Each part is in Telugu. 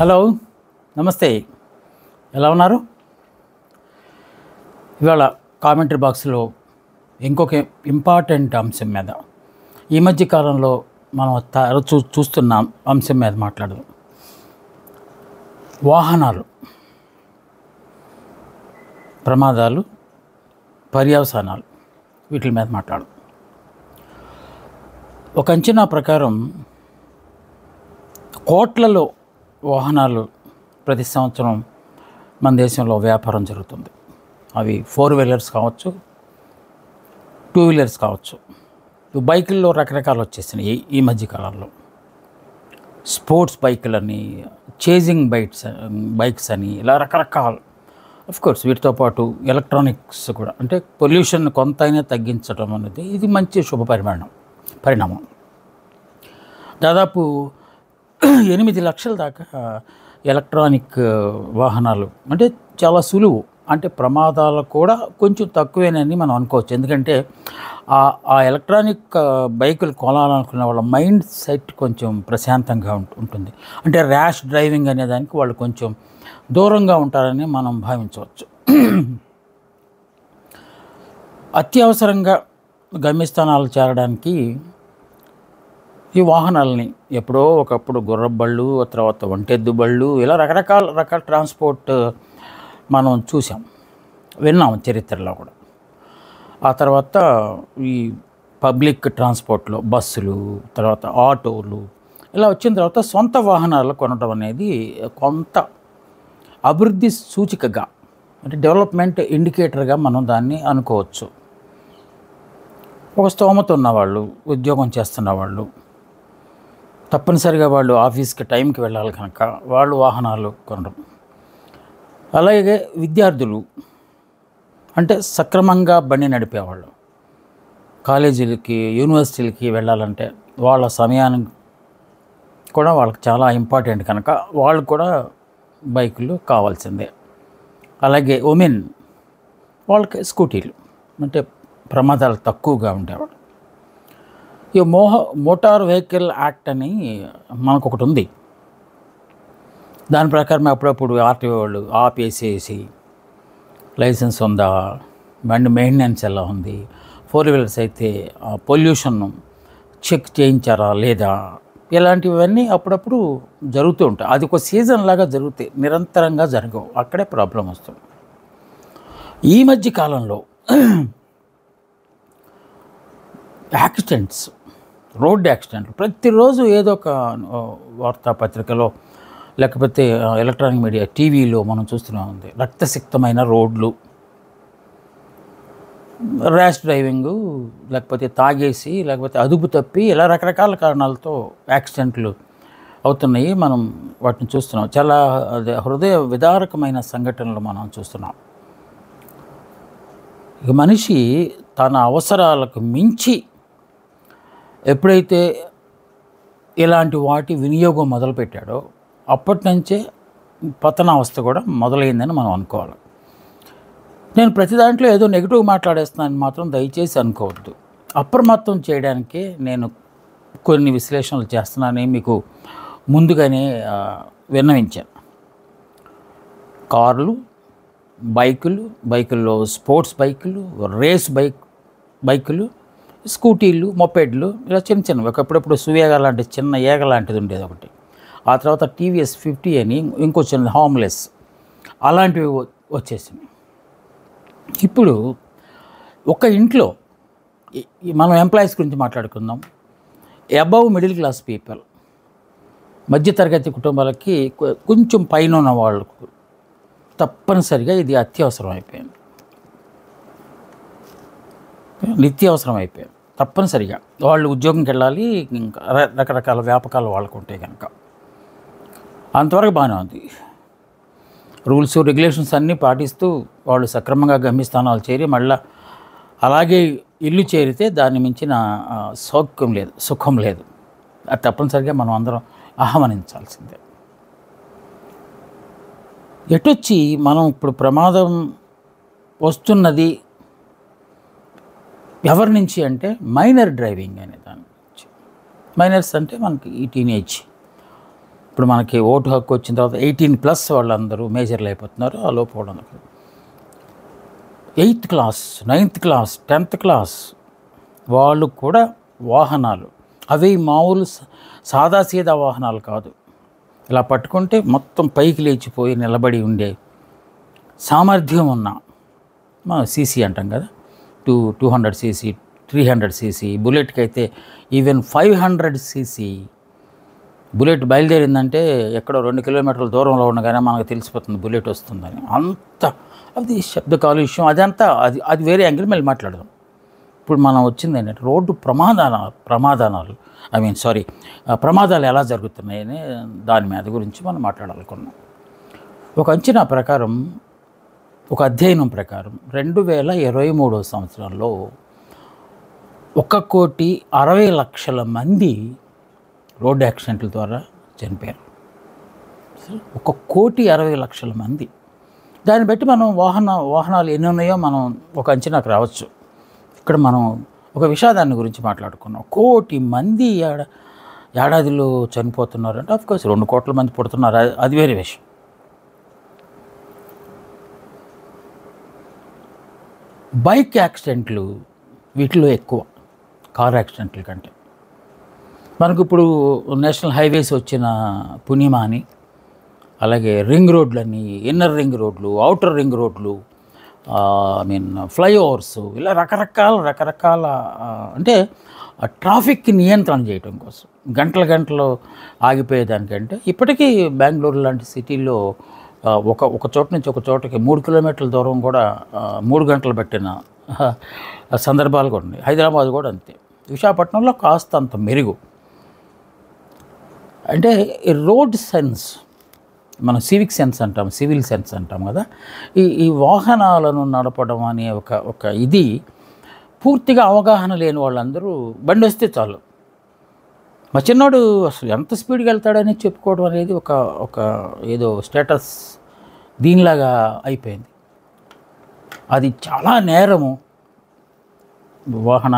హలో, నమస్తే. ఎలా ఉన్నారు? ఇవాళ కామెంటరీ బాక్స్లో ఇంకొక ఇంపార్టెంట్ అంశం మీద, ఈ మధ్య కాలంలో మనం తరచూ చూస్తున్న అంశం మీద మాట్లాడదాం. వాహనాలు, ప్రమాదాలు, పర్యవసానాలు, వీటి మీద మాట్లాడదాం. ఒక అంచనా ప్రకారం కోట్లలో వాహనాలు ప్రతి సంవత్సరం మన దేశంలో వ్యాపారం జరుగుతుంది. అవి 4 వీలర్స్ కావచ్చు, 2 వీలర్స్ కావచ్చు. బైకుల్లో రకరకాలు వచ్చేసినాయి ఈ మధ్యకాలంలో. స్పోర్ట్స్ బైకులని, చేజింగ్ బైక్స్ అని, ఇలా రకరకాలు. కోర్స్ వీటితో పాటు ఎలక్ట్రానిక్స్ కూడా, అంటే పొల్యూషన్ కొంతైనా తగ్గించడం అనేది ఇది మంచి శుభ పరిణామం. దాదాపు 8 లక్షల దాకా ఎలక్ట్రానిక్ వాహనాలు, అంటే చాలా సులువు, అంటే ప్రమాదాలు కూడా కొంచెం తక్కువేనని మనం అనుకోవచ్చు. ఎందుకంటే ఆ ఎలక్ట్రానిక్ బైకులు కొనాలనుకున్న వాళ్ళ మైండ్ సెట్ కొంచెం ప్రశాంతంగా ఉంటుంది. అంటే ర్యాష్ డ్రైవింగ్ అనే దానికి వాళ్ళు కొంచెం దూరంగా ఉంటారని మనం భావించవచ్చు. అత్యవసరంగా గమ్యస్థానాలు చేరడానికి ఈ వాహనాలని ఎప్పుడో ఒకప్పుడు గుర్రబళ్ళు, తర్వాత ఒంటెద్దు బళ్ళు, ఇలా రకరకాల ట్రాన్స్పోర్ట్ మనం చూసాం, విన్నాం చరిత్రలో కూడా. ఆ తర్వాత ఈ పబ్లిక్ ట్రాన్స్పోర్ట్లో బస్సులు, తర్వాత ఆటోలు, ఇలా వచ్చిన తర్వాత సొంత వాహనాలు కొనడం అనేది కొంత అభివృద్ధి సూచికగా, అంటే డెవలప్మెంట్ ఇండికేటర్గా మనం దాన్ని అనుకోవచ్చు. ఒక స్తోమత ఉన్నవాళ్ళు, ఉద్యోగం చేస్తున్న వాళ్ళు, తప్పనిసరిగా వాళ్ళు ఆఫీస్కి టైంకి వెళ్ళాలి కనుక వాళ్ళు వాహనాలు కొనడం. అలాగే విద్యార్థులు, అంటే సక్రమంగా బండి నడిపేవాళ్ళు, కాలేజీలకి, యూనివర్సిటీలకి వెళ్ళాలంటే వాళ్ళ సమయానికి కూడా వాళ్ళకి చాలా ఇంపార్టెంట్ కనుక వాళ్ళు కూడా బైకులు కావాల్సిందే. అలాగే ఉమెన్, వాళ్ళకి స్కూటీలు, అంటే ప్రమాదాలు తక్కువగా ఉండేవాళ్ళు. ఈ మోటార్ వెహికల్ యాక్ట్ అని మనకు ఒకటి ఉంది. దాని ప్రకారం అప్పుడప్పుడు ఆర్టీఓ వాళ్ళు ఆపేసేసి లైసెన్స్ ఉందా, బండి మెయింటెనెన్స్ ఎలా ఉంది, 4 వీలర్స్ అయితే పొల్యూషన్ చెక్ చేయించారా లేదా, ఇలాంటివన్నీ అప్పుడప్పుడు జరుగుతూ ఉంటాయి. అది ఒక సీజన్ లాగా జరుగుతాయి, నిరంతరంగా జరగవు. అక్కడే ప్రాబ్లం వస్తుంది. ఈ మధ్య కాలంలో యాక్సిడెంట్స్, రోడ్ యాక్సిడెంట్లు ప్రతిరోజు ఏదో ఒక వార్తాపత్రికలో లేకపోతే ఎలక్ట్రానిక్ మీడియా, టీవీలో మనం చూస్తూనే ఉంది. రక్తసిక్తమైన రోడ్లు, ర్యాష్ డ్రైవింగు, లేకపోతే తాగేసి, లేకపోతే అదుపు తప్పి, ఇలా రకరకాల కారణాలతో యాక్సిడెంట్లు అవుతున్నాయి. మనం వాటిని చూస్తున్నాం. చాలా హృదయ విదారకమైన సంఘటనలు మనం చూస్తున్నాం. ఇక మనిషి తన అవసరాలకు మించి ఎప్పుడైతే ఇలాంటి వాటి వినియోగం మొదలుపెట్టాడో అప్పటి నుంచే పతనావస్థ కూడా మొదలైందని మనం అనుకోవాలి. నేను ప్రతి దాంట్లో ఏదో నెగిటివ్ మాట్లాడేస్తున్నాను మాత్రం దయచేసి అనుకోవద్దు. అప్రమత్తం చేయడానికే నేను కొన్ని విశ్లేషణలు చేస్తున్నానని మీకు ముందుగానే విన్నవించాను. కార్లు, బైకుల్లో స్పోర్ట్స్ బైకులు, రేస్ బైకులు, స్కూటీలు, మొపెడ్లు, ఇలా చిన్నవి. ఒకప్పుడప్పుడు సువేగ లాంటి చిన్న ఏగ లాంటిది ఉండేది ఒకటి. ఆ తర్వాత టీవీఎస్ 50 అని ఇంకో చిన్న హార్మ్లెస్, అలాంటివి వచ్చేసినాయి. ఇప్పుడు ఒక ఇంట్లో మనం ఎంప్లాయీస్ గురించి మాట్లాడుకుందాం. అబవ్ మిడిల్ క్లాస్ పీపుల్, మధ్యతరగతి కుటుంబాలకి కొంచెం పైన ఉన్న వాళ్ళకు తప్పనిసరిగా ఇది అత్యవసరం అయిపోయింది, నిత్యావసరం అయిపోయింది. తప్పనిసరిగా వాళ్ళు ఉద్యోగంకి వెళ్ళాలి, ఇంకా రకరకాల వ్యాపకాలు వాళ్ళకు ఉంటాయి కనుక. అంతవరకు బాగానే ఉంది. రూల్స్ రెగ్యులేషన్స్ అన్నీ పాటిస్తూ వాళ్ళు సక్రమంగా గమ్యస్థానాలు చేరి మళ్ళీ అలాగే ఇల్లు చేరితే దాన్ని మించిన సుఖం లేదు. అది తప్పనిసరిగా మనం అందరం ఆహ్వానించాల్సిందే. ఎటొచ్చి మనం ఇప్పుడు ప్రమాదం వస్తున్నది ఎవరి నుంచి అంటే మైనర్ డ్రైవింగ్ అనే దాని నుంచి. మైనర్స్ అంటే మనకి ఈ టీనేజ్ ఇప్పుడు మనకి ఓటు హక్కు వచ్చిన తర్వాత 18+ వాళ్ళందరూ మేజర్లు అయిపోతున్నారు. ఆ లోపు వాళ్ళందరూ 8th class, 9th class, 10th class వాళ్ళు కూడా వాహనాలు, అవి మామూలు సాదాసీదా వాహనాలు కాదు. ఇలా పట్టుకుంటే మొత్తం పైకి లేచిపోయి నిలబడి ఉండే సామర్థ్యం ఉన్న సీసీ అంటాం కదా, 200 cc, 300 cc, బుల్లెట్కి అయితే ఈవెన్ 500 cc. బుల్లెట్ బయలుదేరిందంటే ఎక్కడో 2 కిలోమీటర్ల దూరంలో ఉండగానే మనకు తెలిసిపోతుంది బుల్లెట్ వస్తుందని. అంత అది శబ్ద కాలుష్యం అదంతా అది వేరే యాంగిల్ మళ్ళీ మాట్లాడదాం. ఇప్పుడు మనం వచ్చింది ఏంటంటే రోడ్డు ప్రమాదాలు ఎలా జరుగుతున్నాయని దాని మీద గురించి మనం మాట్లాడాలనుకున్నాం. ఒక అంచనా ప్రకారం, ఒక అధ్యయనం ప్రకారం 2023 సంవత్సరంలో 1,60,00,000 మంది రోడ్డు యాక్సిడెంట్ల ద్వారా చనిపోయారు. 1,60,00,000 మంది. దాన్ని బట్టి మనం వాహనాలు ఎన్ని ఉన్నాయో మనం ఒక అంచనాకు రావచ్చు. ఇక్కడ మనం ఒక విషాదాన్ని గురించి మాట్లాడుకున్నాం. 1,00,00,000 మంది ఏడాదిలో చనిపోతున్నారంటే ఆఫ్కోర్స్ 2 కోట్ల మంది పుడుతున్నారు, అది వేరే విషయం. బైక్ యాక్సిడెంట్లు వీటిలో ఎక్కువ కార్ యాక్సిడెంట్ల కంటే. మనకు ఇప్పుడు నేషనల్ హైవేస్ వచ్చిన పుణ్యమాని, అలాగే రింగ్ రోడ్లని, ఇన్నర్ రింగ్ రోడ్లు, అవుటర్ రింగ్ రోడ్లు, ఫ్లైఓవర్స్, ఇలా రకరకాల అంటే ట్రాఫిక్ నియంత్రణ చేయడం కోసం గంటలు ఆగిపోయేదానికంటే ఇప్పటికీ బెంగళూరు లాంటి సిటీల్లో ఒక చోట నుంచి ఒక చోటకి 3 కిలోమీటర్ల దూరం కూడా 3 గంటలు పెట్టిన సందర్భాలు కూడా ఉన్నాయి. హైదరాబాద్ కూడా అంతే. విశాఖపట్నంలో కాస్త అంత మెరుగు. అంటే రోడ్ సెన్స్, మనం సివిల్ సెన్స్ అంటాం కదా, ఈ వాహనాలను నడపడం అనే ఒక ఇది పూర్తిగా అవగాహన లేని వాళ్ళందరూ బండి వస్తే చాలు, మా చిన్నోడు అసలు ఎంత స్పీడ్గా వెళ్తాడని చెప్పుకోవడం అనేది ఒక ఏదో స్టేటస్ దీనిలాగా అయిపోయింది. అది చాలా నేరము. వాహన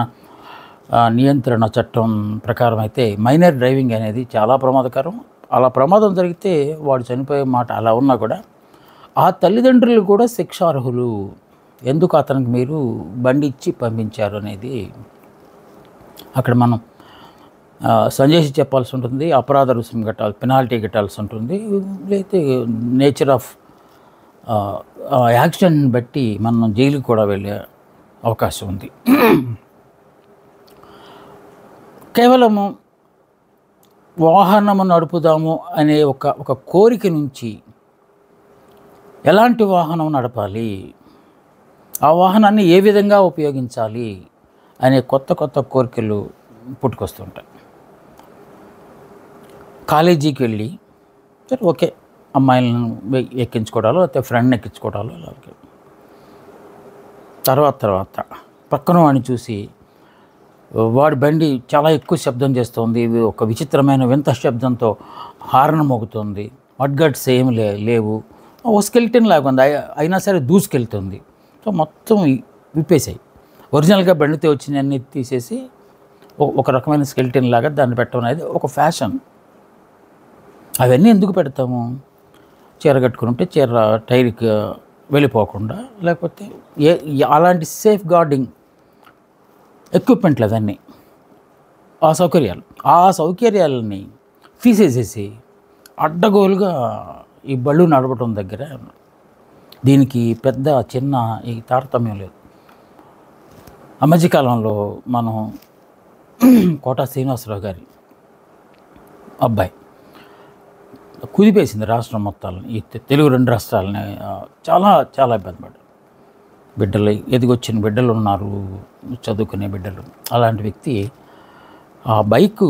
నియంత్రణ చట్టం ప్రకారం అయితే మైనర్ డ్రైవింగ్ అనేది చాలా ప్రమాదకరం. అలా ప్రమాదం జరిగితే వాడు చనిపోయే మాట అలా ఉన్నా కూడా ఆ తల్లిదండ్రులు కూడా శిక్షార్హులు. ఎందుకు అతనికి మీరు బండి ఇచ్చి పంపించారు అనేది అక్కడ మనం సంజేసి చెప్పాల్సి ఉంటుంది. అపరాధ రుసుము పెనాల్టీ కట్టాల్సి ఉంటుంది. లేకపోతే నేచర్ ఆఫ్ యాక్సిడెంట్ని బట్టి మనం జైలుకి కూడా వెళ్ళే అవకాశం ఉంది. కేవలము వాహనము నడుపుదాము అనే ఒక కోరిక నుంచి ఎలాంటి వాహనం నడపాలి, ఆ వాహనాన్ని ఏ విధంగా ఉపయోగించాలి అనే కొత్త కోరికలు పుట్టుకొస్తుంటాయి. కాలేజీకి వెళ్ళి సరే ఓకే అమ్మాయిలను ఎక్కించుకోవడాలు, లేకపోతే ఫ్రెండ్ని ఎక్కించుకోవడాలు, అలాగే తర్వాత పక్కన వాడిని చూసి వాడి బండి చాలా ఎక్కువ శబ్దం చేస్తుంది, ఒక విచిత్రమైన వింత శబ్దంతో హార్న్ మోగుతుంది, మడ్గట్స్ ఏమి లేవు, ఓ స్కెల్టన్ లాగా ఉంది, అయినా సరే దూసుకెళ్తుంది. సో మొత్తం విప్పేసాయి. ఒరిజినల్గా బండితో వచ్చినవన్నీ తీసేసి ఒక రకమైన స్కెల్టన్ లాగా దాన్ని పెట్టడం అనేది ఒక ఫ్యాషన్. అవన్నీ ఎందుకు పెడతాము? చీర కట్టుకుని ఉంటే చీర టైర్కి వెళ్ళిపోకుండా, లేకపోతే అలాంటి సేఫ్ గార్డింగ్ ఎక్విప్మెంట్లు అవన్నీ, ఆ సౌకర్యాలని తీసేసేసి అడ్డగోలుగా ఈ బళ్ళు నడపడం దగ్గర దీనికి పెద్ద చిన్న ఈ తారతమ్యం లేదు. ఆ మధ్యకాలంలో మనం కోట శ్రీనివాసరావు గారి అబ్బాయి కుదిపేసింది రాష్ట్రం మొత్తాలని, ఈ తెలుగు 2 రాష్ట్రాలని. చాలా ఇబ్బంది పడ్డారు. బిడ్డలు ఎదిగొచ్చిన బిడ్డలు ఉన్నారు, చదువుకునే బిడ్డలు. అలాంటి వ్యక్తి ఆ బైకు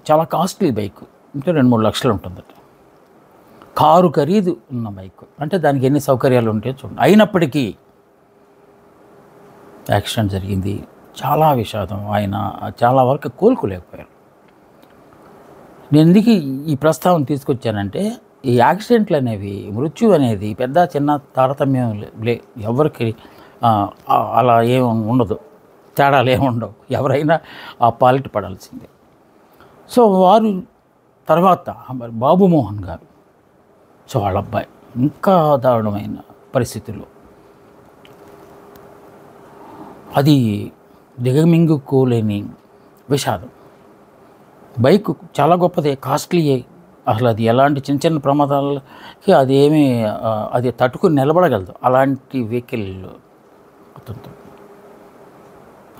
చాలా కాస్ట్లీ బైకు, అంటే 2-3 లక్షలు ఉంటుందట. కారు ఖరీదు ఉన్న బైకు, అంటే దానికి ఎన్ని సౌకర్యాలు ఉంటాయో చూడండి. అయినప్పటికీ యాక్సిడెంట్ జరిగింది. చాలా విషాదం. ఆయన చాలా వరకు కోలుకోలేకపోయారు. నేను ఎందుకు ఈ ప్రస్తావన తీసుకొచ్చానంటే, ఈ యాక్సిడెంట్లు అనేవి, మృత్యు అనేది పెద్ద చిన్న తారతమ్యం ఎవరికి అలా ఏమి ఉండదు, తేడాలు ఏమి ఉండవు. ఎవరైనా ఆ పాలిట పడాల్సిందే. సో వారు తర్వాత మరి బాబు మోహన్ గారు, సో వాళ్ళ అబ్బాయి ఇంకా దారుణమైన పరిస్థితుల్లో, అది దిగమింగుకోలేని విషాదం. బైక్ చాలా గొప్పదే, కాస్ట్లీయే, అసలు అది ఎలాంటి చిన్న చిన్న ప్రమాదాలకి అది ఏమీ అది తట్టుకుని నిలబడగలదు. అలాంటి వెహికల్ అతనితో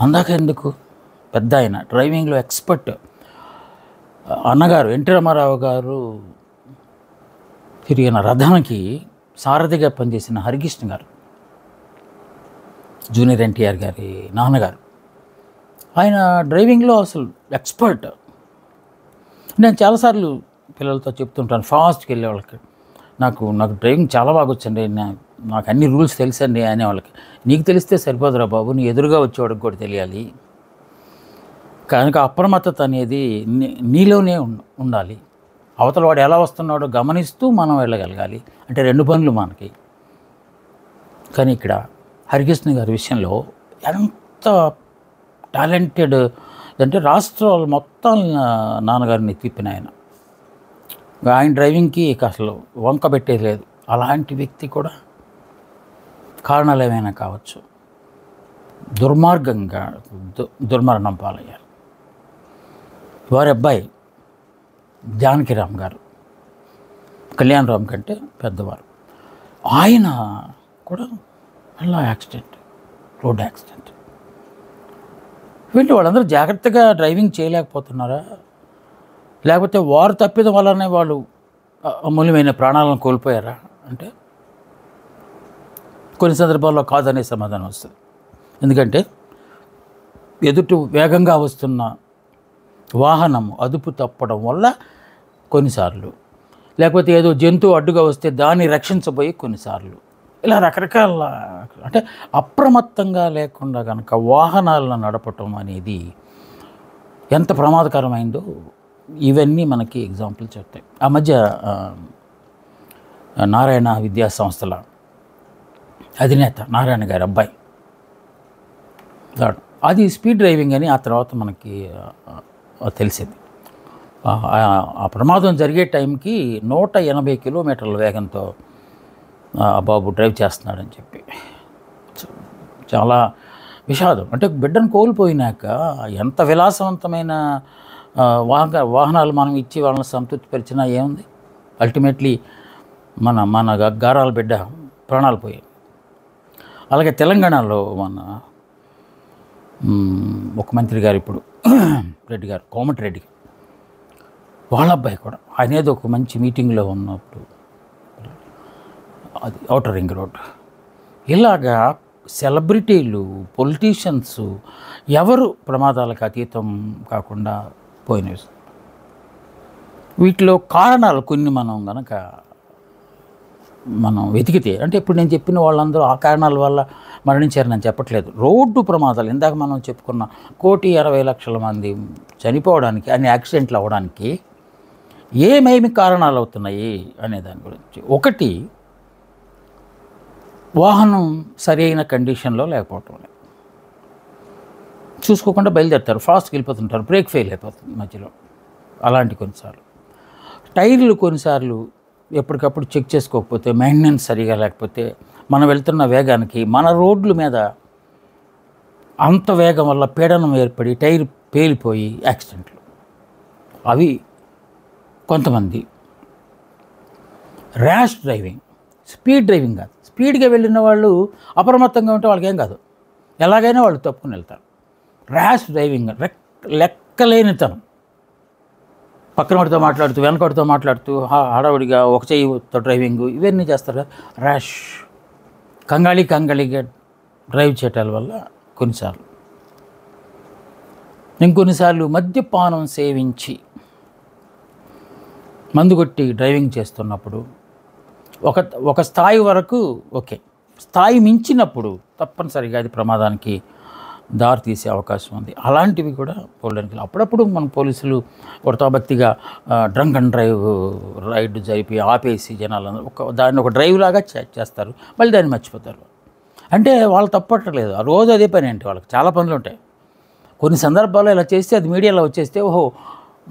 అందాక ఎందుకు, పెద్ద ఆయన డ్రైవింగ్లో ఎక్స్పర్ట్ అన్నగారు ఎన్టీ రామారావు గారు తిరిగిన రథానికి సారథిగా పనిచేసిన హరికృష్ణ గారు, జూనియర్ ఎన్టీఆర్ గారి నాన్నగారు, ఆయన డ్రైవింగ్లో అసలు ఎక్స్పర్ట్. నేను చాలాసార్లు పిల్లలతో చెప్తుంటాను, ఫాస్ట్కి వెళ్ళే వాళ్ళకి, నాకు డ్రైవింగ్ చాలా బాగా వచ్చండి, నాకు అన్ని రూల్స్ తెలుసండి అనే వాళ్ళకి, నీకు తెలిస్తే సరిపోదురా బాబు, నీ ఎదురుగా వచ్చేవాడికి కూడా తెలియాలి. కనుక అప్రమత్తత అనేది నీలోనే ఉండాలి. అవతల వాడు ఎలా వస్తున్నాడో గమనిస్తూ మనం వెళ్ళగలగాలి. అంటే రెండు పనులు మనకి. కానీ ఇక్కడ హరికృష్ణ గారి విషయంలో ఎంత టాలెంటెడ్ అంటే రాష్ట్రాలు మొత్తం నాన్నగారిని తిప్పిన ఆయన డ్రైవింగ్కి అసలు వంక పెట్టేది లేదు. అలాంటి వ్యక్తి కూడా కారణాలు ఏమైనా కావచ్చు, దుర్మార్గంగా దుర్మరణం పాలయ్యారు. వారి అబ్బాయి జానకిరామ్ గారు, కళ్యాణ్ రామ్ కంటే పెద్దవారు, ఆయన కూడా మళ్ళా యాక్సిడెంట్, రోడ్ యాక్సిడెంట్. వీళ్ళు వాళ్ళందరూ జాగ్రత్తగా డ్రైవింగ్ చేయలేకపోతున్నారా, లేకపోతే వారు తప్పిదం వల్లనే వాళ్ళు అమూల్యమైన ప్రాణాలను కోల్పోయారా అంటే కొన్ని సందర్భాల్లో కాదనే సమాధానం వస్తుంది. ఎందుకంటే ఎదుటి వేగంగా వస్తున్న వాహనం అదుపు తప్పడం వల్ల కొన్నిసార్లు, లేకపోతే ఏదో జంతువు అడ్డుగా వస్తే దాన్ని రక్షించబోయి కొన్నిసార్లు, ఇలా రకరకాల, అంటే అప్రమత్తంగా లేకుండా కనుక వాహనాలను నడపటం అనేది ఎంత ప్రమాదకరమైందో ఇవన్నీ మనకి ఎగ్జాంపుల్ చెప్తాయి. ఆ మధ్య నారాయణ విద్యా సంస్థల అధినేత నారాయణ గారి అబ్బాయి అది స్పీడ్ డ్రైవింగ్ అని ఆ తర్వాత మనకి తెలిసింది. ఆ ప్రమాదం జరిగే టైంకి 180 కిలోమీటర్ల వేగంతో బాబు డ్రైవ్ చేస్తున్నాడని చెప్పి చాలా విషాదం. అంటే బిడ్డను కోల్పోయినాక ఎంత విలాసవంతమైన వాహనాలు మనం ఇచ్చి వాళ్ళని సంతృప్తిపరిచినా ఏముంది, అల్టిమేట్లీ మన గారాల బిడ్డ ప్రాణాలు పోయాయి. అలాగే తెలంగాణలో మన ఒక మంత్రి గారు ఇప్పుడు రెడ్డి గారు, కోమటిరెడ్డి, వాళ్ళ అబ్బాయి కూడా ఆయన ఏదో ఒక మంచి మీటింగ్లో ఉన్నప్పుడు అది ఔటర్ రింగ్ రోడ్, ఇలాగా సెలబ్రిటీలు, పొలిటీషియన్స్ ఎవరు ప్రమాదాలకు అతీతం కాకుండా పోయినవి. వీటిలో కారణాలు కొన్ని మనం వెతికితే, అంటే ఇప్పుడు నేను చెప్పిన వాళ్ళందరూ ఆ కారణాల వల్ల మరణించారని నేను చెప్పట్లేదు. రోడ్డు ప్రమాదాలు ఇందాక మనం చెప్పుకున్న 1,60,00,000 మంది చనిపోవడానికి, అన్ని యాక్సిడెంట్లు అవ్వడానికి ఏమేమి కారణాలు అవుతున్నాయి అనే దాని గురించి. ఒకటి, వాహనం సరైన కండిషన్లో లేకపోవటం, చూసుకోకుండా బయలుదేరుతారు, ఫాస్ట్కి వెళ్ళిపోతుంటారు, బ్రేక్ ఫెయిల్ అయిపోతుంది మధ్యలో. అలాంటి కొన్నిసార్లు టైర్లు కొన్నిసార్లు ఎప్పటికప్పుడు చెక్ చేసుకోకపోతే, మెయింటెనెన్స్ సరిగా లేకపోతే, మనం వెళ్తున్న వేగానికి మన రోడ్ల మీద అంత వేగం వల్ల పీడనం ఏర్పడి టైర్ పేలిపోయి యాక్సిడెంట్లు. అవి కొంతమంది. ర్యాష్ డ్రైవింగ్, స్పీడ్ డ్రైవింగ్ కాదు, స్పీడ్గా వెళ్ళిన వాళ్ళు అప్రమత్తంగా ఉంటే వాళ్ళకి ఏం కాదు, ఎలాగైనా వాళ్ళు తప్పుకుని వెళ్తారు. ర్యాష్ డ్రైవింగ్ లెక్కలేనితనం, పక్కన వాడితో మాట్లాడుతూ, వెనకడితో మాట్లాడుతూ, హడావుడిగా ఒక చెయ్యితో డ్రైవింగ్, ఇవన్నీ చేస్తారు. ర్యాష్, కంగాళిగా డ్రైవ్ చేయటాల వల్ల కొన్నిసార్లు. ఇంకొన్నిసార్లు మద్యపానం సేవించి మందు కొట్టి డ్రైవింగ్ చేస్తున్నప్పుడు ఒక స్థాయి వరకు ఓకే, స్థాయి మించినప్పుడు తప్పనిసరిగా అది ప్రమాదానికి దారి తీసే అవకాశం ఉంది. అలాంటివి కూడా పోవడానికి అప్పుడప్పుడు మన పోలీసులు కొడతాభక్తిగా డ్రంక్ అండ్ డ్రైవ్ రైడ్ జరిపి ఆపేసి జనాలందరూ దాన్ని ఒక డ్రైవ్ లాగా చేస్తారు, మళ్ళీ దాన్ని మర్చిపోతారు. అంటే వాళ్ళు తప్పట్లేదు, ఆ రోజు అదే పని. అంటే వాళ్ళకి చాలా పనులు ఉంటాయి. కొన్ని సందర్భాల్లో ఇలా చేస్తే అది మీడియాలో వచ్చేస్తే ఓహో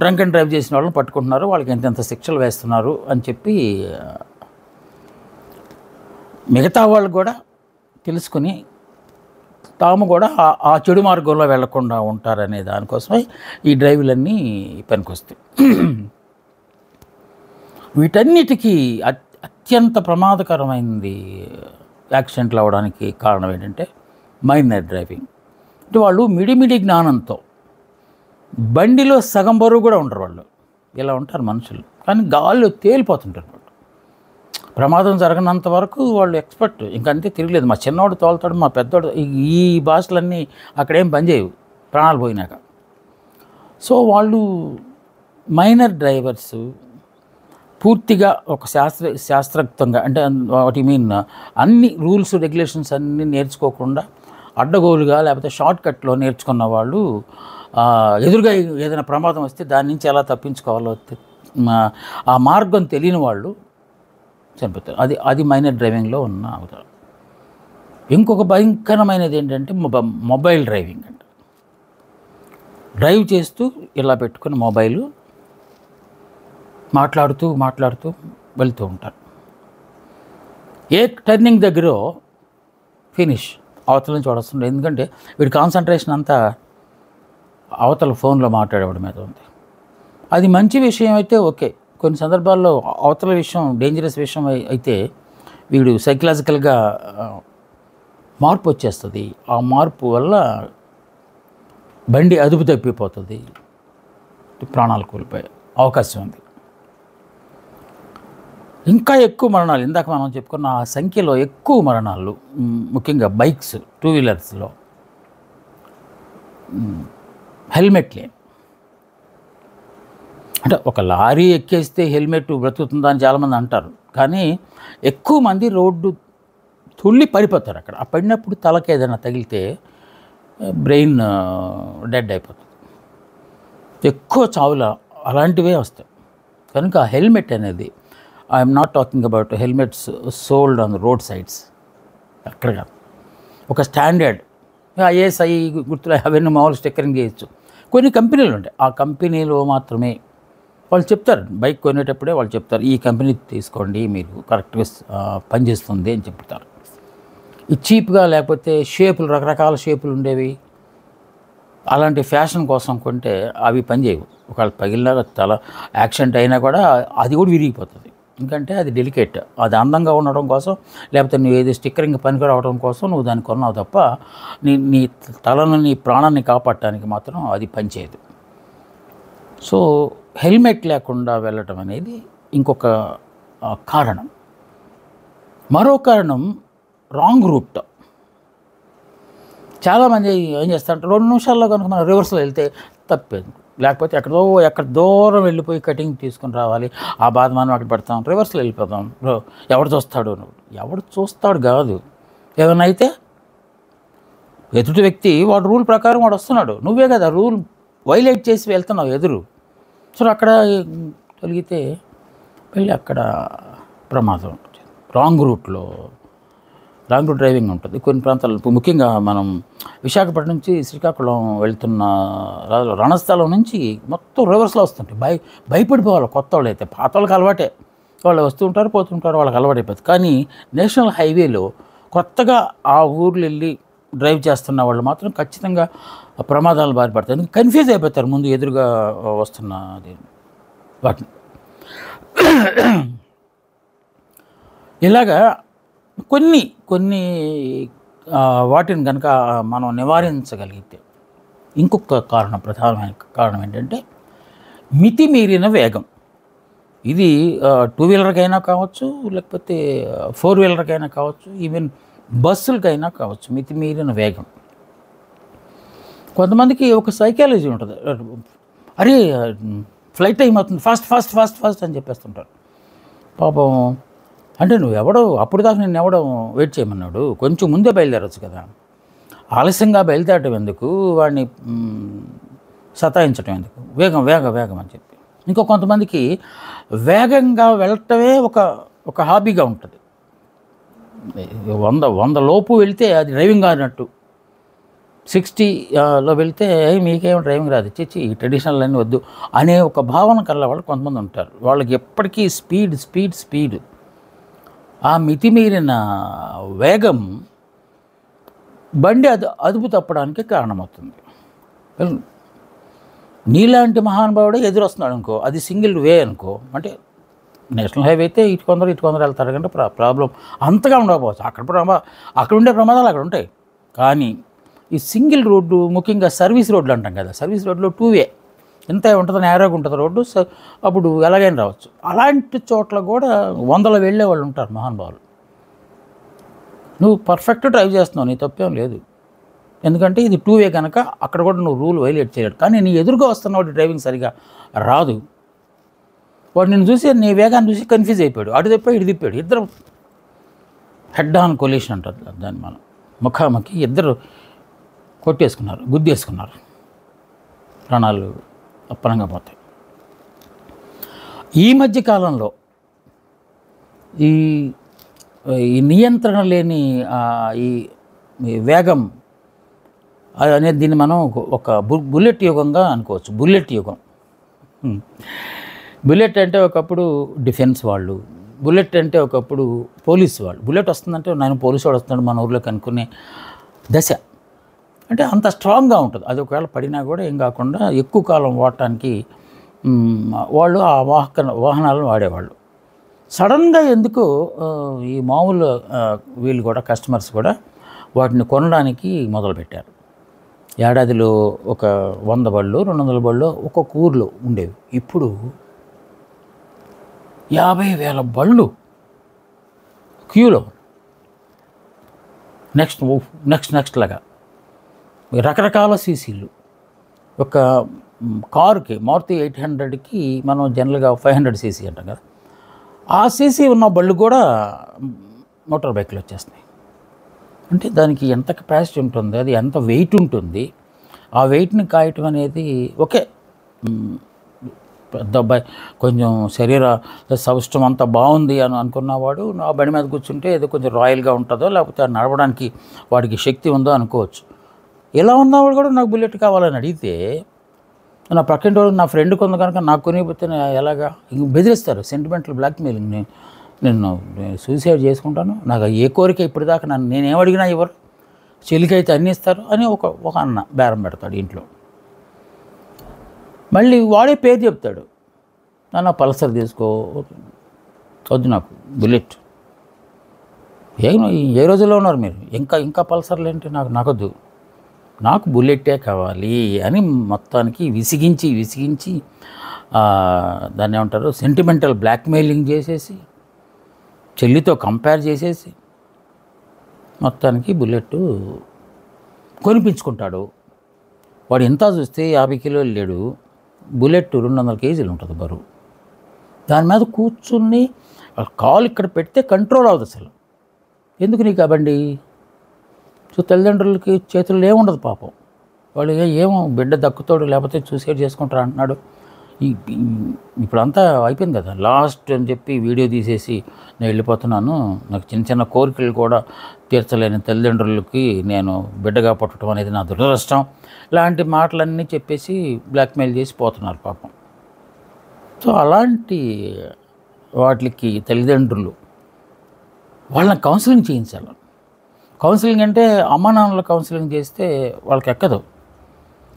డ్రంక్ అండ్ డ్రైవ్ చేసిన వాళ్ళని పట్టుకుంటున్నారు, వాళ్ళకి ఎంతెంత శిక్షలు వేస్తున్నారు అని చెప్పి మిగతా వాళ్ళు కూడా తెలుసుకుని తాము కూడా ఆ చెడు మార్గంలో వెళ్లకుండా ఉంటారనే దానికోసమే ఈ డ్రైవ్లన్నీ పనికొస్తాయి. వీటన్నిటికీ అత్యంత ప్రమాదకరమైనది యాక్సిడెంట్లు అవ్వడానికి కారణం ఏంటంటే మైనర్ డ్రైవింగ్. అంటే వాళ్ళు మిడిమిడి జ్ఞానంతో బండిలో సగం బరువు కూడా ఉండరు వాళ్ళు, ఇలా ఉంటారు మనుషులు, కానీ గాల్లో తేలిపోతుంటారు. ప్రమాదం జరగనంత వరకు వాళ్ళు ఎక్స్పర్ట్, ఇంకంతే తిరగలేదు. మా చిన్నవాడు తోలుతాడు, మా పెద్దవాడు, ఈ భాషలన్నీ అక్కడేం పనిచేయవు ప్రాణాలు పోయినాక. సో వాళ్ళు మైనర్ డ్రైవర్స్ పూర్తిగా ఒక శాస్త్రయుక్తంగా, అంటే వాట్ యు మీన్ అన్ని రూల్స్ రెగ్యులేషన్స్ అన్నీ నేర్చుకోకుండా అడ్డగోలుగా లేకపోతే షార్ట్ కట్లో నేర్చుకున్న వాళ్ళు ఎదురుగా ఏదైనా ప్రమాదం వస్తే దాని నుంచి ఎలా తప్పించుకోవాలో ఆ మార్గం తెలియని వాళ్ళు చనిపోతారు. అది మైనర్ డ్రైవింగ్లో ఉన్న అవతారం. ఇంకొక భయంకరమైనది ఏంటంటే మొబైల్ డ్రైవింగ్. అంటే డ్రైవ్ చేస్తూ ఇలా పెట్టుకుని మొబైలు మాట్లాడుతూ వెళ్తూ ఉంటారు. ఏ టర్నింగ్ దగ్గర ఫినిష్ అవతల నుంచి వాడొస్తుంది. ఎందుకంటే వీడి కాన్సన్ట్రేషన్ అంతా అవతల ఫోన్లో మాట్లాడేవాడి మీద ఉంది. అది మంచి విషయం అయితే ఓకే, కొన్ని సందర్భాల్లో అవతల విషయం డేంజరస్ విషయం అయితే వీడు సైకలాజికల్గా మార్పు వచ్చేస్తుంది. ఆ మార్పు వల్ల బండి అదుపు తప్పిపోతుంది, ప్రాణాలు కోల్పోయే అవకాశం ఉంది. ఇంకా ఎక్కువ మరణాలు, ఇందాక మనం చెప్పుకున్న ఆ సంఖ్యలో ఎక్కువ మరణాలు ముఖ్యంగా బైక్స్, టూ వీలర్స్లో హెల్మెట్ లేని. అంటే ఒక లారీ ఎక్కేస్తే హెల్మెట్ బ్రతుకుతుందా అని చాలామంది అంటారు, కానీ ఎక్కువ మంది రోడ్డు తుళ్ళి పడిపోతారు. అక్కడ ఆ పడినప్పుడు తలకి ఏదైనా తగిలితే బ్రెయిన్ డెడ్ అయిపోతుంది. ఎక్కువ చావులు అలాంటివే వస్తాయి. కనుక హెల్మెట్ అనేది, I'm not talking about helmets sold on the road sides, అక్కడ కాదు, ఒక స్టాండర్డ్ ఐఎస్ఐ గుర్తులు అవన్నీ మామూలు స్టిక్కరింగ్ చేయొచ్చు. కొన్ని కంపెనీలు ఉంటాయి, ఆ కంపెనీలో మాత్రమే వాళ్ళు చెప్తారు, బైక్ కొనేటప్పుడే వాళ్ళు చెప్తారు ఈ కంపెనీ తీసుకోండి మీరు కరెక్ట్గా పనిచేస్తుంది అని చెప్తారు. ఈ చీప్గా లేకపోతే షేపులు, రకరకాల షేపులు ఉండేవి అలాంటి ఫ్యాషన్ కోసం కొంటే అవి పనిచేయవు. ఒకవేళ పగిలిన తల యాక్సిడెంట్ అయినా కూడా అది కూడా విరిగిపోతుంది. ఎందుకంటే అది డెలికేట్, అది అందంగా ఉండడం కోసం లేకపోతే నువ్వు ఏది స్టిక్కరింగ్ పనికి రావడం కోసం నువ్వు దాన్ని కొన్నావు తప్ప నీ తలను, నీ ప్రాణాన్ని కాపాడటానికి మాత్రం అది పనిచేయదు. సో హెల్మెట్ లేకుండా వెళ్ళటం అనేది ఇంకొక కారణం. మరో కారణం రాంగ్ రూట్. చాలామంది ఏం చేస్తారంటే 2 నిమిషాల్లో కనుక మనం రివర్స్లో వెళ్తే తప్పేది, లేకపోతే ఎక్కడ దూరం వెళ్ళిపోయి కటింగ్ తీసుకుని రావాలి, ఆ బాధ మనం అక్కడ పెడతాం, రివర్స్లో వెళ్ళిపోతాం. ఎవడు చూస్తాడు కాదు, ఏదైనా అయితే ఎదుటి వ్యక్తి వాడు రూల్ ప్రకారం వాడు వస్తున్నాడు, నువ్వే కదా రూల్ వైలేట్ చేసి వెళ్తున్నావు ఎదురు. సో అక్కడ తొలగితే వెళ్ళి అక్కడ ప్రమాదం ఉంటుంది. రాంగ్ రూట్ డ్రైవింగ్ ఉంటుంది కొన్ని ప్రాంతాల్లో. ముఖ్యంగా మనం విశాఖపట్నం నుంచి శ్రీకాకుళం వెళ్తున్న రణస్థలం నుంచి మొత్తం రివర్స్లో వస్తుంటాయి. భయపడిపోవాలి కొత్త వాళ్ళు అయితే. పాత వాళ్ళకి అలవాటే, వాళ్ళు వస్తూ ఉంటారు పోతుంటారు, వాళ్ళకి అలవాటైపోతుంది. కానీ నేషనల్ హైవేలో కొత్తగా ఆ ఊర్లు వెళ్ళి డ్రైవ్ చేస్తున్న వాళ్ళు మాత్రం ఖచ్చితంగా ప్రమాదాలు బారిపడతారు. కన్ఫ్యూజ్ అయిపోతారు ముందు ఎదురుగా వస్తున్న వాటిని. ఇలాగా కొన్ని వాటిని కనుక మనం నివారించగలిగితే, ఇంకొక ప్రధానమైన కారణం ఏంటంటే మితిమీరిన వేగం. ఇది 2 వీలర్కైనా కావచ్చు, లేకపోతే 4 వీలర్కైనా కావచ్చు, ఈవెన్ బస్సులకైనా కావచ్చు. మితిమీరిన వేగం. కొంతమందికి ఒక సైకాలజీ ఉంటుంది, అరే ఫ్లైట్ టైం అవుతుంది, ఫాస్ట్ అని చెప్పేస్తుంటారు. పాపం అంటే అప్పుడు దాకా నేను ఎవడో వెయిట్ చేయమన్నాడు, కొంచెం ముందే బయలుదేరచ్చు కదా, ఆలస్యంగా బయలుదేరటం ఎందుకు, వాడిని సతాయించడం ఎందుకు, వేగం అని చెప్పి. ఇంకో కొంతమందికి వేగంగా వెళ్ళటమే ఒక హాబీగా ఉంటుంది. 100 లోపు వెళ్తే అది డ్రైవింగ్ అన్నట్టు. 60లో వెళ్తే మీకేం డ్రైవింగ్ రాదు, చిచ్చి ఈ ట్రెడిషనల్ అన్నీ వద్దు అనే ఒక భావన కల్లా వాళ్ళు కొంతమంది ఉంటారు. వాళ్ళకి ఎప్పటికీ స్పీడ్ ఆ మితిమీరిన వేగం బండి అదుపు తప్పడానికి కారణమవుతుంది. నీలాంటి మహానుభావుడే ఎదురొస్తున్నాడు అనుకో, అది సింగిల్ వే అనుకో, అంటే నేషనల్ హైవే అయితే ఇటు కొందరు వెళ్తారు కంటే ప్రాబ్లం అంతగా ఉండకపోవచ్చు. అక్కడ ఉండే ప్రమాదాలు అక్కడ ఉంటాయి. కానీ ఈ సింగిల్ రోడ్డు, ముఖ్యంగా సర్వీస్ రోడ్లు అంటాం కదా, సర్వీస్ రోడ్లో 2 వే ఎంత ఉంటుంది, నేరోగా ఉంటుంది రోడ్డు, అప్పుడు ఎలాగైనా రావచ్చు. అలాంటి చోట్ల కూడా 100లో వెళ్ళే వాళ్ళు ఉంటారు మహానుభావులు. నువ్వు పర్ఫెక్ట్ డ్రైవ్ చేస్తున్నావు, నీ తప్పేం లేదు, ఎందుకంటే ఇది 2 వే కనుక అక్కడ కూడా నువ్వు రూల్ వైలేట్ చేయలేడు. కానీ నీ ఎదురుగా వస్తున్నవాడు డ్రైవింగ్ సరిగా రాదు, వాడు నేను చూసి నీ వేగాన్ని చూసి కన్ఫ్యూజ్ అయిపోయాడు, అటు తిప్పాడు ఇటు తిప్పాడు, ఇద్దరు హెడ్ ఆన్ కొలిషన్ అంటుంది దాన్ని, మనం ముఖాముఖి ఇద్దరు కొట్టేసుకున్నారు, గుద్దేసుకున్నారు, ప్రాణాలు అప్పనంగా పోతాయి. ఈ మధ్య కాలంలో ఈ నియంత్రణ లేని ఈ వేగం అనేది దీన్ని మనం ఒక బుల్లెట్ యుగంగా అనుకోవచ్చు. బుల్లెట్ యుగం. బుల్లెట్ అంటే ఒకప్పుడు డిఫెన్స్ వాళ్ళు, బుల్లెట్ అంటే ఒకప్పుడు పోలీసు వాళ్ళు. బుల్లెట్ వస్తుందంటే నేను పోలీసు వాడు వస్తున్నాడు మన ఊర్లోకి అనుకునే దశ. అంటే అంత స్ట్రాంగ్గా ఉంటుంది. అది ఒకవేళ పడినా కూడా ఏం కాకుండా ఎక్కువ కాలం వాడటానికి వాళ్ళు ఆ వాహనాలను వాడేవాళ్ళు. సడన్గా ఎందుకు ఈ మామూలు వీళ్ళు కూడా కస్టమర్స్ కూడా వాటిని కొనడానికి మొదలుపెట్టారు. ఏడాదిలో ఒక 100 బళ్ళు 200 బళ్ళు ఒక్కొక్క ఊర్లో ఉండేవి. ఇప్పుడు 50,000 బళ్ళు క్యూలో, నెక్స్ట్ లాగా రకరకాల సీసీలు. ఒక కారుకి మారుతి 800కి మనం జనరల్గా 500 సీసీ అంటాం కదా, ఆ సీసీ ఉన్న బళ్ళు కూడా మోటార్ బైక్లు వచ్చేస్తున్నాయి. అంటే దానికి ఎంత కెపాసిటీ ఉంటుంది, అది ఎంత వెయిట్ ఉంటుంది, ఆ వెయిట్ని కాయటం అనేది ఓకే. పెద్ద అబ్బాయి కొంచెం శరీర సౌష్ఠం అంతా బాగుంది అని అనుకున్నవాడు నా బండి మీద కూర్చుంటే ఏదో కొంచెం రాయల్గా ఉంటుందో, లేకపోతే నడవడానికి వాడికి శక్తి ఉందో అనుకోవచ్చు. ఎలా ఉన్నవాడు కూడా నాకు బుల్లెట్ కావాలని అడిగితే నా పక్కింటి వాడు నా ఫ్రెండ్ కొంత కనుక నాకు కొనిపోతే ఎలాగా ఇంక బెదిరిస్తారు. Sentimental blackmailing. నేను సూసైడ్ చేసుకుంటాను, నాకు ఏ కోరిక ఇప్పటిదాకా నేనేం అడిగినా ఇవ్వరు, చెల్లికైతే అన్నీ ఇస్తారు అని ఒక అన్న బేరం పెడతాడు ఇంట్లో. మళ్ళీ వాడే పేరు చెప్తాడు, నా పల్సర్ తీసుకో, వద్దు నాకు బుల్లెట్. ఏ రోజుల్లో ఉన్నారు మీరు, ఇంకా పల్సర్లు ఏంటి, నాకొద్దు, నాకు బుల్లెట్టే కావాలి అని మొత్తానికి విసిగించి దాన్ని ఏమంటారు, సెంటిమెంటల్ బ్లాక్మెయిలింగ్ చేసేసి చెల్లితో కంపేర్ చేసేసి మొత్తానికి బుల్లెట్ కొనిపించుకుంటాడు. వాడు ఎంత చూస్తే 50 కిలోలు లేడు, బుల్లెట్ 200 కేజీలు ఉంటుంది బరువు. దాని మీద కూర్చుని కాలు ఇక్కడ పెడితే కంట్రోల్ అవుతుంది అసలు. ఎందుకు నీకు ఆ బండి? సో తల్లిదండ్రులకి చేతుల్లో ఏముండదు పాపం. వాళ్ళు ఏమో బిడ్డ దక్కుతాడు లేకపోతే సూసైడ్ చేసుకుంటారు అంటున్నాడు. ఇప్పుడంతా అయిపోయింది కదా, లాస్ట్ అని చెప్పి వీడియో తీసేసి నేను వెళ్ళిపోతున్నాను, నాకు చిన్న కోరికలు కూడా తీర్చలేని తల్లిదండ్రులకి నేను బిడ్డగా పుట్టడం అనేది నా దురదృష్టం, ఇలాంటి మాటలన్నీ చెప్పేసి బ్లాక్మెయిల్ చేసి పోతున్నారు పాపం. సో అలాంటి వాటికి తల్లిదండ్రులు వాళ్ళని కౌన్సిలింగ్ చేయించాలి. కౌన్సిలింగ్ అంటే అమ్మా నాన్నల కౌన్సిలింగ్ చేస్తే వాళ్ళకి ఎక్కదు.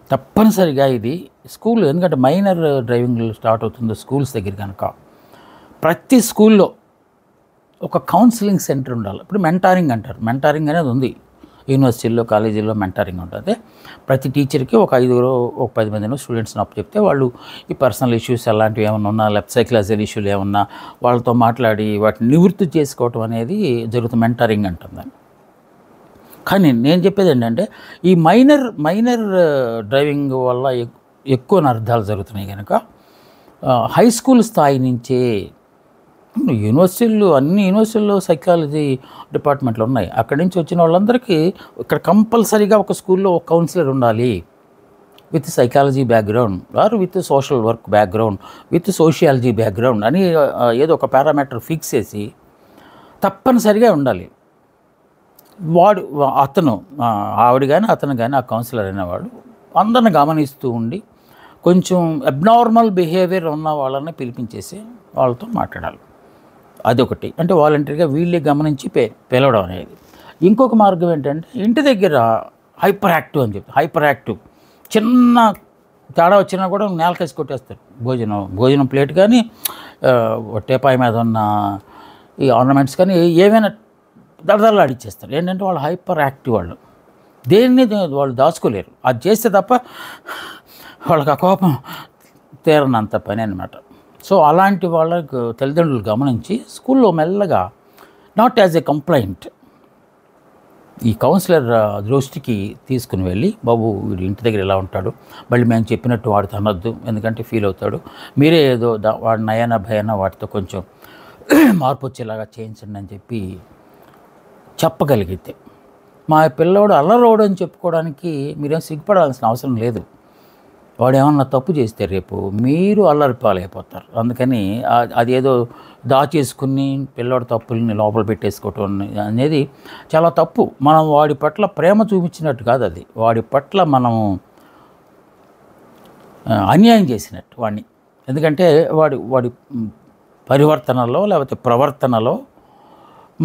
తప్పనిసరిగా ఇది స్కూల్, ఎందుకంటే మైనర్ డ్రైవింగ్ స్టార్ట్ అవుతుంది స్కూల్స్ దగ్గర కనుక ప్రతి స్కూల్లో ఒక కౌన్సిలింగ్ సెంటర్ ఉండాలి. ఇప్పుడు మెంటారింగ్ అంటారు, మెంటారింగ్ అనేది ఉంది యూనివర్సిటీల్లో కాలేజీల్లో మెంటారింగ్ ఉంటుంది. ప్రతి టీచర్కి ఒక 10 మందినో స్టూడెంట్స్ని అప్పు చెప్తే వాళ్ళు ఈ పర్సనల్ ఇష్యూస్ అలాంటివి ఏమన్నా ఉన్నా, లేకపోతే సైకలాజికల్ ఇష్యూలు ఏమన్నా వాళ్ళతో మాట్లాడి వాటిని నివృత్తి చేసుకోవటం అనేది జరుగుతుంది, మెంటారింగ్ అంటుంది. కానీ నేను చెప్పేది ఏంటంటే ఈ మైనర్ డ్రైవింగ్ వల్ల ఎక్కువ అనర్థాలు జరుగుతున్నాయి కనుక హై స్కూల్ స్థాయి నుంచే అన్ని యూనివర్సిటీల్లో సైకాలజీ డిపార్ట్మెంట్లు ఉన్నాయి. అక్కడి నుంచి వచ్చిన వాళ్ళందరికీ ఇక్కడ కంపల్సరీగా ఒక స్కూల్లో ఒక కౌన్సిలర్ ఉండాలి with psychology background or with social work background with sociology background అని ఏదో ఒక పారామీటర్ ఫిక్స్ చేసి తప్పనిసరిగా ఉండాలి. అతను ఆవిడ కానీ అతను కానీ ఆ కౌన్సిలర్ అనేవాడు అందరిని గమనిస్తూ ఉండి కొంచెం అబ్నార్మల్ బిహేవియర్ ఉన్న వాళ్ళని పిలిపించేసి వాళ్ళతో మాట్లాడాలి. అదొకటి. అంటే వాలంటీర్గా వీళ్ళే గమనించి పిలవడం అనేది. ఇంకొక మార్గం ఏంటంటే ఇంటి దగ్గర హైపర్ యాక్టివ్ అని చెప్తారు. హైపర్ యాక్టివ్ చిన్న తేడా వచ్చినా కూడా నేలకేసి కొట్టేస్తారు. భోజనం ప్లేట్ కానీ టేపాయి మీద ఉన్న ఈ ఆర్నమెంట్స్ కానీ ఏమైనా దడదడలు ఆడిచ్చేస్తారు. ఏంటంటే వాళ్ళు హైపర్ యాక్టివ్. వాళ్ళు దేన్ని వాళ్ళు దాచుకోలేరు. అది చేస్తే తప్ప వాళ్ళకి ఆ కోపం తీరనంత పని అనమాట. సో అలాంటి వాళ్ళకు తల్లిదండ్రులు గమనించి స్కూల్లో మెల్లగా నాట్ యాజ్ ఎ కంప్లైంట్ ఈ కౌన్సిలర్ దృష్టికి తీసుకుని వెళ్ళి, బాబు వీడు ఇంటి దగ్గర ఎలా ఉంటాడు, మళ్ళీ మేము చెప్పినట్టు వాడితో అనొద్దు ఎందుకంటే ఫీల్ అవుతాడు, మీరే ఏదో వాడి నయన భయన వాటితో కొంచెం మార్పు వచ్చేలాగా చేయించండి అని చెప్పి చెప్పగలిగితే, మా పిల్లవాడు అల్లరోడు అని చెప్పుకోవడానికి మీరేం సిగ్గుపడాల్సిన అవసరం లేదు. వాడు ఏమన్నా తప్పు చేస్తే రేపు మీరు అల్లరి పాలైపోతారు. అందుకని అదేదో దాచేసుకుని పిల్లవాడి తప్పుల్ని లోపల పెట్టేసుకోవటం అనేది చాలా తప్పు. మనం వాడి పట్ల ప్రేమ చూపించినట్టు కాదు, అది వాడి పట్ల మనం అన్యాయం చేసినట్టు వాడిని. ఎందుకంటే వాడి పరివర్తనలో లేకపోతే ప్రవర్తనలో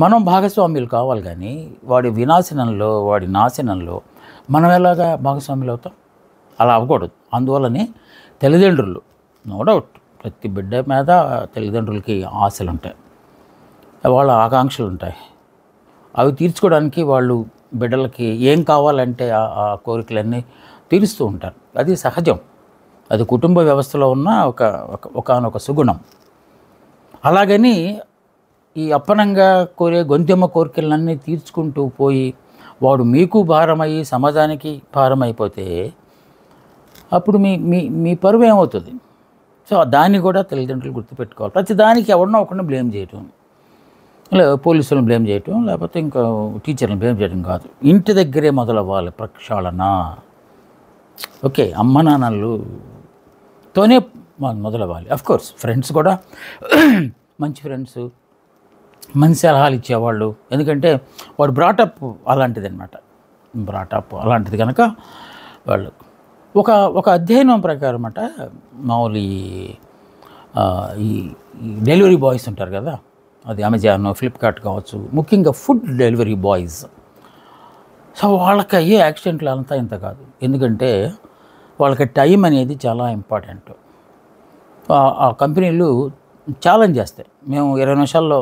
మనం భాగస్వామ్యులు కావాలి, కానీ వాడి వినాశనంలో వాడి నాశనంలో మనం ఎలాగా భాగస్వాములు అవుతాం? అలా అవ్వకూడదు. అందువల్లనే తల్లిదండ్రులు నో డౌట్ ప్రతి బిడ్డ మీద తల్లిదండ్రులకి ఆశలు ఉంటాయి, వాళ్ళ ఆకాంక్షలు ఉంటాయి. అవి తీర్చుకోవడానికి వాళ్ళు బిడ్డలకి ఏం కావాలంటే ఆ కోరికలన్నీ తీరుస్తూ ఉంటారు. అది సహజం. అది కుటుంబ వ్యవస్థలో ఉన్న ఒకానొక సుగుణం. అలాగని ఈ అప్పనంగా కోరే గొంతెమ్మ కోరికలన్నీ తీర్చుకుంటూ పోయి వాడు మీకు భారమయ్యి సమాజానికి భారమైపోతే అప్పుడు మీ పరువు ఏమవుతుంది? సో దాన్ని కూడా తల్లిదండ్రులు గుర్తుపెట్టుకోవాలి. ప్రతి దానికి ఎవరినో ఒకరిని బ్లేమ్ చేయటం, పోలీసులను బ్లేమ్ చేయటం, లేకపోతే ఇంకా టీచర్లను బ్లేమ్ చేయడం కాదు. ఇంటి దగ్గరే మొదలవ్వాలి ప్రక్షాళన. ఓకే, అమ్మ నాన్నలతోనే మొదలవ్వాలి. అఫ్కోర్స్ ఫ్రెండ్స్ కూడా మంచి ఫ్రెండ్స్, మంచి సలహాలు ఇచ్చేవాళ్ళు. ఎందుకంటే వాడు బ్రాటప్ అలాంటిది అనమాట. బ్రాటప్ అలాంటిది కనుక వాళ్ళు ఒక అధ్యయనం ప్రకారం అట మామూలు ఈ డెలివరీ బాయ్స్ ఉంటారు కదా, అది అమెజాన్, ఫ్లిప్కార్ట్ కావచ్చు, ముఖ్యంగా ఫుడ్ డెలివరీ బాయ్స్. సో వాళ్ళకి అయ్యే యాక్సిడెంట్లు అంతా ఇంత కాదు. ఎందుకంటే వాళ్ళకి టైం అనేది చాలా ఇంపార్టెంట్. ఆ కంపెనీలు ఛాలెంజ్ చేస్తాయి, మేము 20 నిమిషాల్లో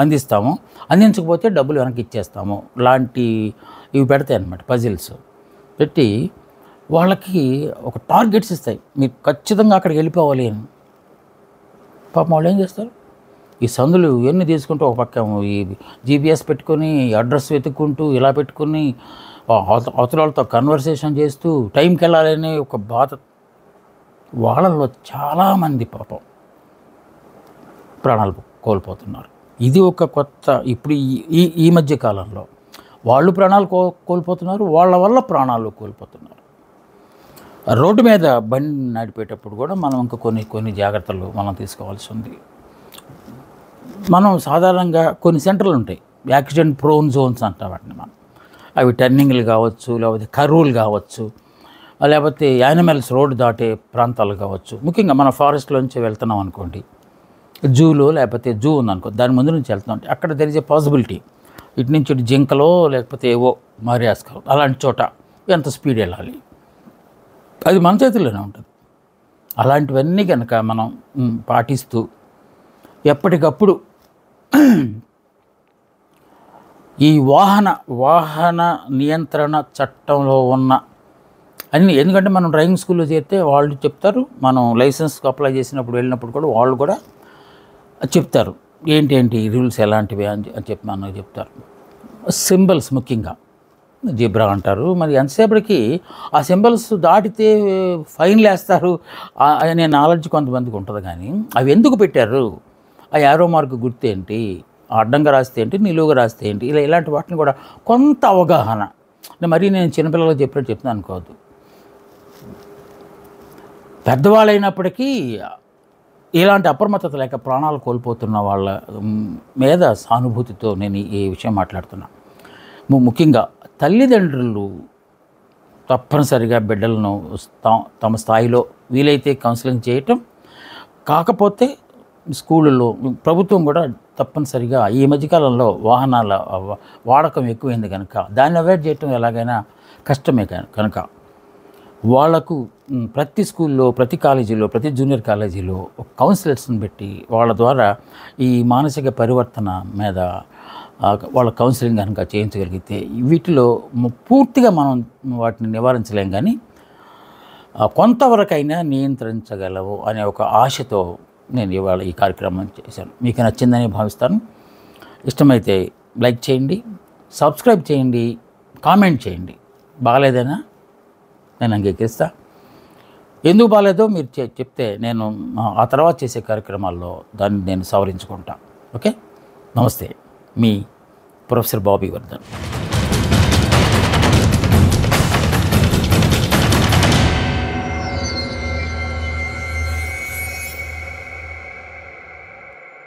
అందిస్తాము, అందించకపోతే డబ్బులు వెనక్కి ఇచ్చేస్తాము లాంటి ఇవి పెడతాయి అన్నమాట. పజిల్స్ పెట్టి వాళ్ళకి ఒక టార్గెట్స్ ఇస్తాయి, మీరు ఖచ్చితంగా అక్కడికి వెళ్ళిపోవాలి అని. పాపం వాళ్ళు ఏం చేస్తారు, ఈ సందులు ఇవన్నీ తీసుకుంటూ ఒక పక్క ఈ జీపీఎస్ పెట్టుకొని అడ్రస్ వెతుక్కుంటూ ఇలా పెట్టుకుని అవతలతో కన్వర్సేషన్ చేస్తూ టైంకి వెళ్ళాలని ఒక బాధ. వాళ్ళలో చాలామంది పాపం ప్రాణాలు కోల్పోతున్నారు. ఇది ఒక కొత్త, ఇప్పుడు ఈ మధ్య కాలంలో వాళ్ళు ప్రాణాలు కోల్పోతున్నారు, వాళ్ళ వల్ల ప్రాణాలు కోల్పోతున్నారు. రోడ్డు మీద బండి నడిపేటప్పుడు కూడా మనం ఇంకా కొన్ని జాగ్రత్తలు మనం తీసుకోవాల్సి ఉంది. మనం సాధారణంగా కొన్ని సెంటర్లు ఉంటాయి, యాక్సిడెంట్ ప్రోన్ జోన్స్ అంటాం వాటిని మనం. అవి టర్నింగ్లు కావచ్చు, లేకపోతే కర్వ్లు కావచ్చు, లేకపోతే యానిమల్స్ రోడ్డు దాటే ప్రాంతాలు కావచ్చు. ముఖ్యంగా మన ఫారెస్ట్లోంచి వెళ్తున్నాం అనుకోండి, జూలో లేకపోతే జూ ఉందనుకో, దాని ముందు నుంచి వెళ్తున్నాం అంటే అక్కడ దెర్ ఇస్ ఏ పాసిబిలిటీ ఇటు నుంచి ఇటు జింకలో లేకపోతే ఏవో మారియాస్కలో అలాంటి చోట ఎంత స్పీడ్ వెళ్ళాలి, అది మన చేతుల్లోనే ఉంటుంది. అలాంటివన్నీ కనుక మనం పాటిస్తూ ఎప్పటికప్పుడు ఈ వాహన నియంత్రణ చట్టంలో ఉన్న అన్నీ, ఎందుకంటే మనం డ్రైవింగ్ స్కూల్లో చేరితే వాళ్ళు చెప్తారు, మనం లైసెన్స్కి అప్లై చేసినప్పుడు వెళ్ళినప్పుడు కూడా వాళ్ళు కూడా చెప్తారు ఏంటి రూల్స్ ఎలాంటివి అని చెప్పి మనకు చెప్తారు. సింబల్స్ ముఖ్యంగా జిబ్రా అంటారు, మరి ఎంతసేపటికి ఆ సింబల్స్ దాటితే ఫైన్లు వేస్తారు అనే నాలెడ్జ్ కొంతమందికి ఉంటుంది. కానీ అవి ఎందుకు పెట్టారు, ఆ యారో మార్క్ గుర్తు ఏంటి, అడ్డంగా రాస్తే ఏంటి, నిలువుగా రాస్తే ఏంటి, ఇలాంటి వాటిని కూడా కొంత అవగాహన. మరీ నేను చిన్నపిల్లలకు చెప్పినట్టు చెప్తున్నాను అనుకోవద్దు. పెద్దవాళ్ళైనప్పటికీ ఇలాంటి అప్రమత్తత లేక ప్రాణాలు కోల్పోతున్న వాళ్ళ మీద సానుభూతితో నేను ఈ విషయం మాట్లాడుతున్నా. ముఖ్యంగా తల్లిదండ్రులు తప్పనిసరిగా బిడ్డలను తమ స్థాయిలో వీలైతే కౌన్సిలింగ్ చేయటం, కాకపోతే స్కూళ్ళలో ప్రభుత్వం కూడా తప్పనిసరిగా ఈ మధ్యకాలంలో వాహనాల వాడకం ఎక్కువైంది కనుక దాన్ని అవాయిడ్ చేయటం ఎలాగైనా కష్టమే కనుక వాళ్లకు ప్రతి స్కూల్లో, ప్రతి కాలేజీలో, ప్రతి జూనియర్ కాలేజీలో కౌన్సిలర్స్ని పెట్టి వాళ్ళ ద్వారా ఈ మానసిక పరివర్తన మీద వాళ్ళ కౌన్సిలింగ్ కనుక చేయించగలిగితే వీటిలో పూర్తిగా మనం వాటిని నివారించలేం, కానీ కొంతవరకైనా నియంత్రించగలవు అనే ఒక ఆశతో నేను ఇవాళ ఈ కార్యక్రమం చేశాను. మీకు నచ్చిందని భావిస్తాను. ఇష్టమైతే లైక్ చేయండి, సబ్స్క్రైబ్ చేయండి, కామెంట్ చేయండి. బాగాలేదైనా నేను అంగీకరిస్తా. ఎందుకు బాగాలేదో మీరు చెప్తే నేను ఆ తర్వాత చేసే కార్యక్రమాల్లో దాన్ని నేను సవరించుకుంటా. ఓకే, నమస్తే. మీ ప్రొఫెసర్ బాబీ వర్ధన్.